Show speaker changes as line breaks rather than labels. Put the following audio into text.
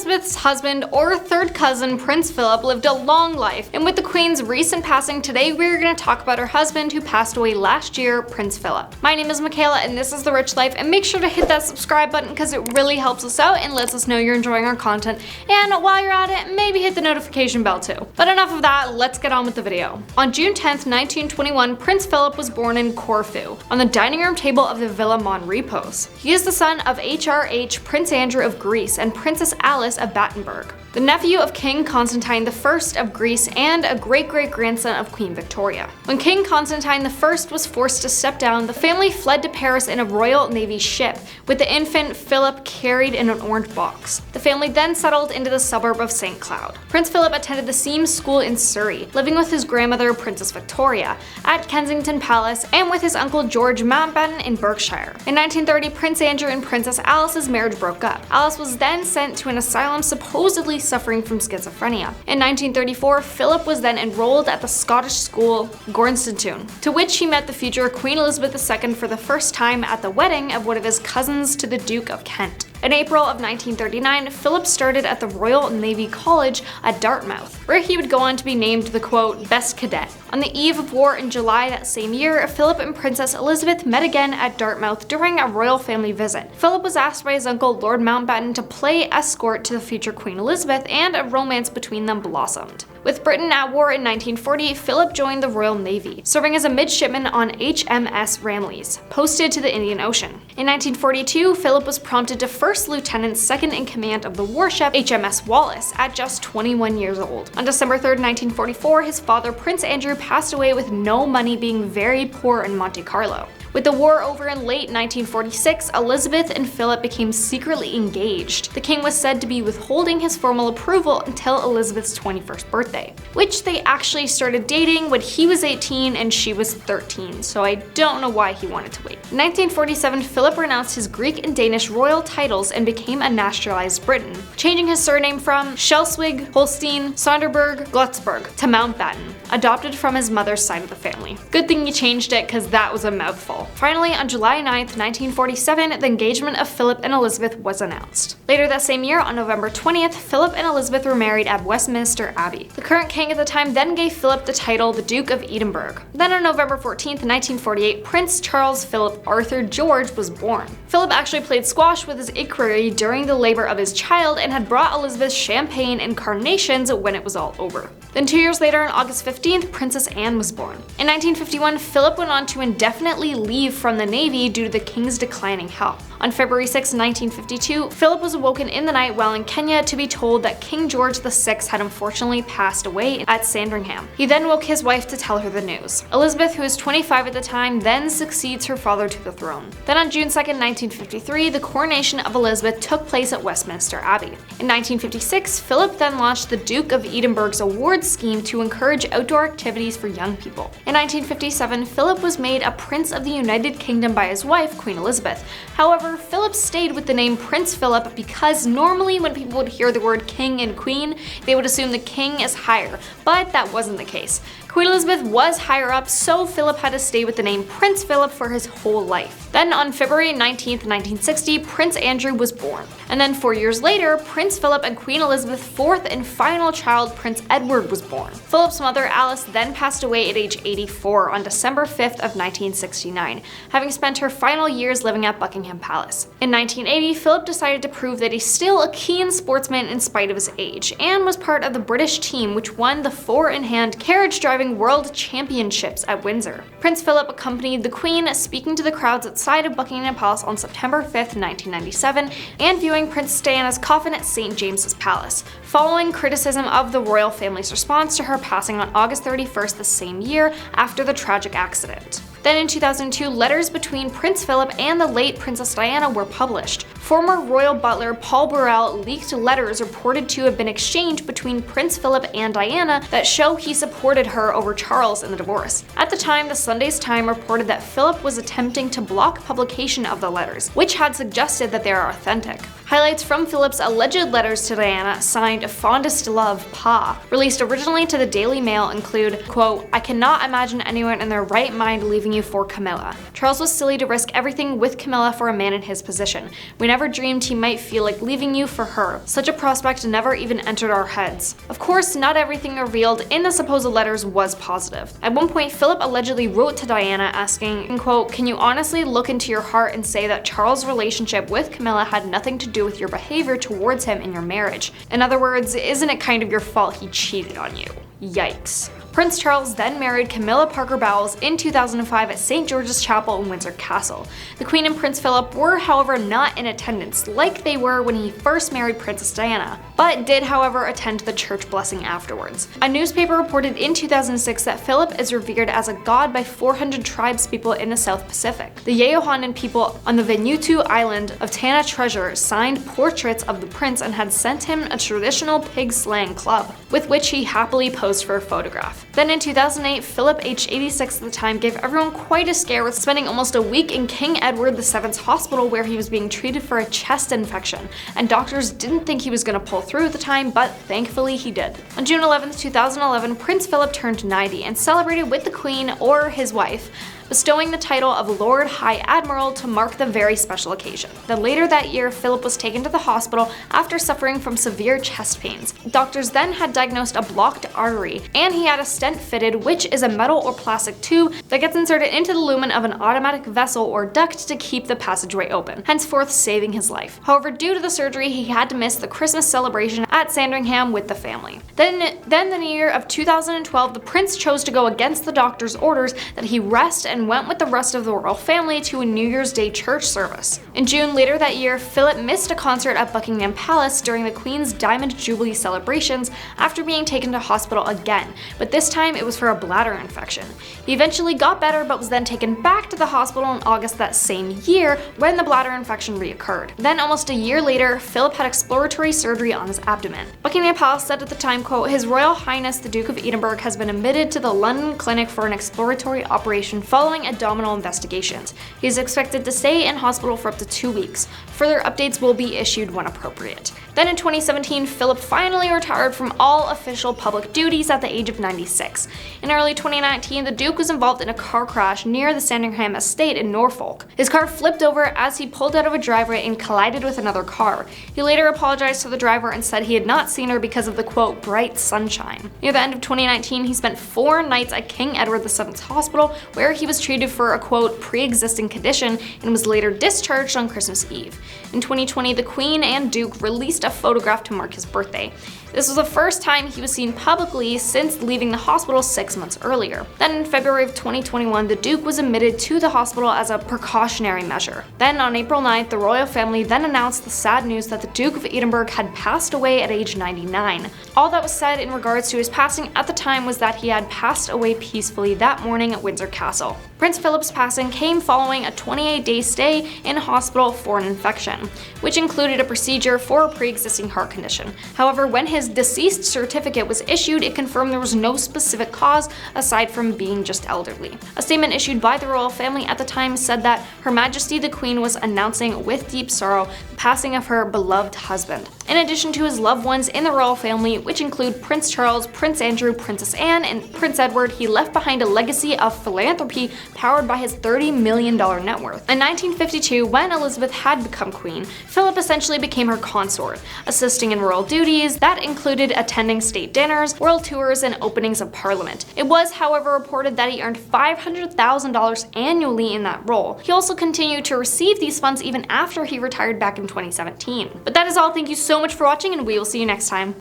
Elizabeth's husband or third cousin, Prince Philip, lived a long life, and with the Queen's recent passing today, we're going to talk about her husband who passed away last year, Prince Philip. My name is Michaela and this is The Rich Life, and make sure to hit that subscribe button because it really helps us out and lets us know you're enjoying our content, and while you're at it, maybe hit the notification bell too. But enough of that, let's get on with the video. On June 10th, 1921, Prince Philip was born in Corfu, on the dining room table of the Villa Monrepos. He is the son of HRH Prince Andrew of Greece and Princess Alice of Battenberg, the nephew of King Constantine I of Greece and a great-great-grandson of Queen Victoria. When King Constantine I was forced to step down, the family fled to Paris in a Royal Navy ship, with the infant Philip carried in an orange box. The family then settled into the suburb of St. Cloud. Prince Philip attended the Scenes School in Surrey, living with his grandmother Princess Victoria, at Kensington Palace, and with his uncle George Mountbatten in Berkshire. In 1930, Prince Andrew and Princess Alice's marriage broke up. Alice was then sent to an asylum supposedly suffering from schizophrenia. In 1934, Philip was then enrolled at the Scottish school Gornston, to which he met the future Queen Elizabeth II for the first time at the wedding of one of his cousins to the Duke of Kent. In April of 1939, Philip started at the Royal Navy College at Dartmouth, where he would go on to be named the quote, best cadet. On the eve of war in July that same year, Philip and Princess Elizabeth met again at Dartmouth during a royal family visit. Philip was asked by his uncle Lord Mountbatten to play escort to the future Queen Elizabeth, and a romance between them blossomed. With Britain at war in 1940, Philip joined the Royal Navy, serving as a midshipman on HMS Ramillies, posted to the Indian Ocean. In 1942, Philip was promoted to First Lieutenant, second in command of the warship HMS Wallace, at just 21 years old. On December 3, 1944, his father Prince Andrew passed away with no money, being very poor in Monte Carlo. With the war over in late 1946, Elizabeth and Philip became secretly engaged. The king was said to be withholding his formal approval until Elizabeth's 21st birthday, which they actually started dating when he was 18 and she was 13, so I don't know why he wanted to wait. In 1947, Philip renounced his Greek and Danish royal titles and became a naturalized Briton, changing his surname from Schleswig, Holstein, Sonderburg, Glucksburg to Mountbatten, adopted from his mother's side of the family. Good thing you changed it, because that was a mouthful. Finally, on July 9th, 1947, the engagement of Philip and Elizabeth was announced. Later that same year, on November 20th, Philip and Elizabeth were married at Westminster Abbey. The current king at the time then gave Philip the title the Duke of Edinburgh. Then on November 14th, 1948, Prince Charles Philip Arthur George was born. Philip actually played squash with his equerry during the labor of his child and had brought Elizabeth champagne and carnations when it was all over. Then 2 years later, on August 15th, Princess Anne was born. In 1951, Philip went on to indefinitely leave from the Navy due to the king's declining health. On February 6, 1952, Philip was awoken in the night while in Kenya to be told that King George VI had unfortunately passed away at Sandringham. He then woke his wife to tell her the news. Elizabeth, who was 25 at the time, then succeeds her father to the throne. Then on June 2, 1953, the coronation of Elizabeth took place at Westminster Abbey. In 1956, Philip then launched the Duke of Edinburgh's awards scheme to encourage outdoor activities for young people. In 1957, Philip was made a Prince of the United Kingdom by his wife, Queen Elizabeth. However, Philip stayed with the name Prince Philip because normally when people would hear the word king and queen, they would assume the king is higher, but that wasn't the case. Queen Elizabeth was higher up, so Philip had to stay with the name Prince Philip for his whole life. Then on February 19, 1960, Prince Andrew was born. And then 4 years later, Prince Philip and Queen Elizabeth's fourth and final child, Prince Edward, was born. Philip's mother, Alice, then passed away at age 84 on December 5th of 1969, having spent her final years living at Buckingham Palace. In 1980, Philip decided to prove that he's still a keen sportsman in spite of his age, and was part of the British team which won the four-in-hand carriage driving World Championships at Windsor. Prince Philip accompanied the Queen, speaking to the crowds outside of Buckingham Palace on September 5th, 1997, and viewing Princess Diana's coffin at St. James's Palace, following criticism of the royal family's response to her passing on August 31st the same year after the tragic accident. Then in 2002, letters between Prince Philip and the late Princess Diana were published. Former royal butler Paul Burrell leaked letters reported to have been exchanged between Prince Philip and Diana that show he supported her over Charles in the divorce. At the time, the Sunday's Time reported that Philip was attempting to block publication of the letters, which had suggested that they are authentic. Highlights from Philip's alleged letters to Diana, signed Fondest Love, Pa, released originally to the Daily Mail, include, quote, "I cannot imagine anyone in their right mind leaving you for Camilla. Charles was silly to risk everything with Camilla for a man in his position. We never dreamed he might feel like leaving you for her. Such a prospect never even entered our heads." Of course, not everything revealed in the supposed letters was positive. At one point, Philip allegedly wrote to Diana asking, quote, "Can you honestly look into your heart and say that Charles' relationship with Camilla had nothing to do with your behavior towards him in your marriage? In other words, isn't it kind of your fault he cheated on you?" Yikes. Prince Charles then married Camilla Parker Bowles in 2005 at St. George's Chapel in Windsor Castle. The Queen and Prince Philip were, however, not in attendance like they were when he first married Princess Diana, but did, however, attend the church blessing afterwards. A newspaper reported in 2006 that Philip is revered as a god by 400 tribespeople in the South Pacific. The Yaohanan people on the Vanuatu island of Tanna Treasure signed portraits of the prince and had sent him a traditional pig slaying club, with which he happily posed for a photograph. Then in 2008, Philip, aged 86 at the time, gave everyone quite a scare with spending almost a week in King Edward VII's hospital where he was being treated for a chest infection, and doctors didn't think he was going to pull through at the time, but thankfully he did. On June 11, 2011, Prince Philip turned 90 and celebrated with the Queen, or his wife, bestowing the title of Lord High Admiral to mark the very special occasion. Then later that year, Philip was taken to the hospital after suffering from severe chest pains. Doctors then had diagnosed a blocked artery, and he had a stent fitted, which is a metal or plastic tube that gets inserted into the lumen of an automatic vessel or duct to keep the passageway open, henceforth saving his life. However, due to the surgery, he had to miss the Christmas celebration at Sandringham with the family. Then in the year of 2012, the prince chose to go against the doctor's orders that he rest and went with the rest of the royal family to a New Year's Day church service. In June later that year, Philip missed a concert at Buckingham Palace during the Queen's Diamond Jubilee celebrations after being taken to hospital again, but this time it was for a bladder infection. He eventually got better, but was then taken back to the hospital in August that same year when the bladder infection reoccurred. Then almost a year later, Philip had exploratory surgery on his abdomen. Buckingham Palace said at the time, quote, "His Royal Highness the Duke of Edinburgh has been admitted to the London clinic for an exploratory operation following abdominal investigations. He is expected to stay in hospital for up to 2 weeks. Further updates will be issued when appropriate." Then in 2017, Philip finally retired from all official public duties at the age of 96. In early 2019, the Duke was involved in a car crash near the Sandringham estate in Norfolk. His car flipped over as he pulled out of a driveway and collided with another car. He later apologized to the driver and said he had not seen her because of the, quote, "bright sunshine." Near the end of 2019, he spent 4 nights at King Edward VII's hospital, where he was treated for a, quote, "pre-existing condition," and was later discharged on Christmas Eve. In 2020, the Queen and Duke released a photograph to mark his birthday. This was the first time he was seen publicly since leaving the hospital 6 months earlier. Then in February of 2021, the Duke was admitted to the hospital as a precautionary measure. Then on April 9th, the royal family then announced the sad news that the Duke of Edinburgh had passed away at age 99. All that was said in regards to his passing at the time was that he had passed away peacefully that morning at Windsor Castle. Prince Philip's passing came following a 28-day stay in hospital for an infection, which included a procedure for a pre-existing heart condition. However, when his deceased certificate was issued, it confirmed there was no specific cause aside from being just elderly. A statement issued by the royal family at the time said that Her Majesty the Queen was announcing with deep sorrow the passing of her beloved husband. In addition to his loved ones in the royal family, which include Prince Charles, Prince Andrew, Princess Anne, and Prince Edward, he left behind a legacy of philanthropy powered by his $30 million net worth. In 1952, when Elizabeth had become queen, Philip essentially became her consort, assisting in royal duties that included attending state dinners, world tours, and openings of parliament. It was, however, reported that he earned $500,000 annually in that role. He also continued to receive these funds even after he retired back in 2017. But that is all. Thank you so much for watching, and we will see you next time.